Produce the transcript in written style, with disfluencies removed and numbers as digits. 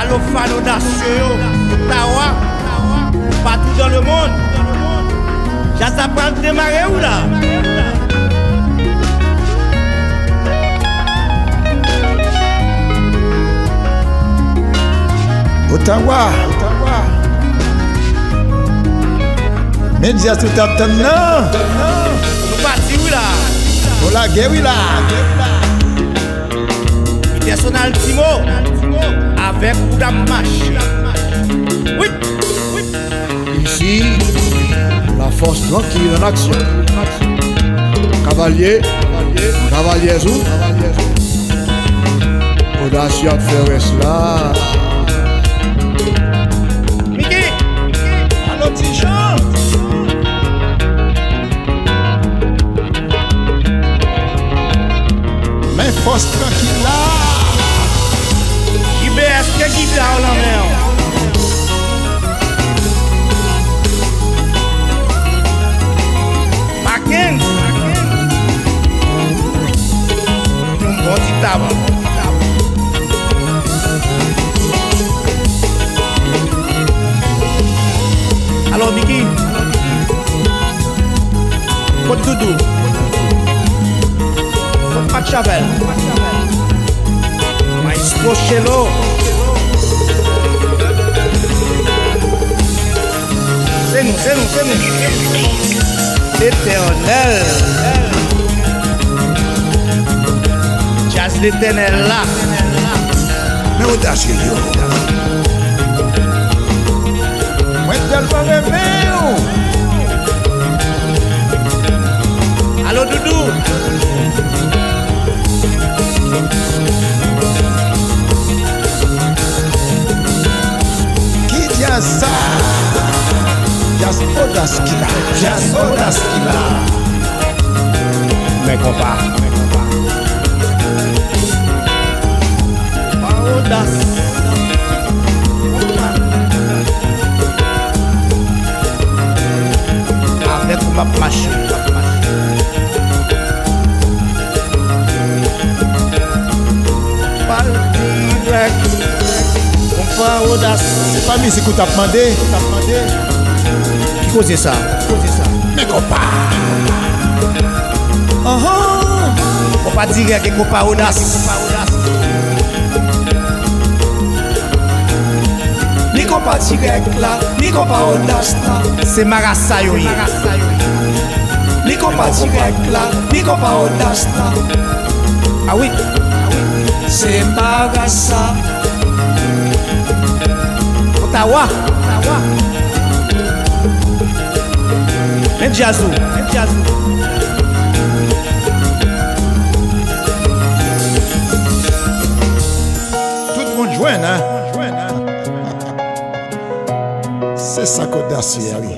nos fans audacieux, Ottawa, partout dans le monde. J'ai ça prend de démarrer ou là? Ottawa. Médias tout à temps. Nous partis où là? Pour la guerre, oui là. International Timo, avec la machine. Oui. Ici, la force tranquille en action. Cavalier, ou audacieux de faire cela. Mickey, Allô, petit Jean. Mais force tranquille là. IBS, qu'est-ce qu'il y a en mer? Mackenzie, bon petit tabac. Alors Mickey, Côte Doudou, Côte Chavel, Maestro Chelo, c'est nous. L'éternel, jazz l'éternel là. Mais audacieux, yo. Moi, tellement renmew. Allô Doudou. Qui dit ça? Jazz audace qu'il a. Mais compas. Pas audace. Avec ma machine. Pas direct. Compas audace. C'est pas musique que t'as demandé. Qui cause ça? Mais compas. Faut pas dire que compas audace. Ni compas direct là, ni compas audace là. C'est Marassa yo. Ni compas direct là, ni compas audace là. Ah oui. C'est Marassa. Ottawa. Mais Jazou. Tout le monde joint, hein? C'est ça qu'audacieux, oui.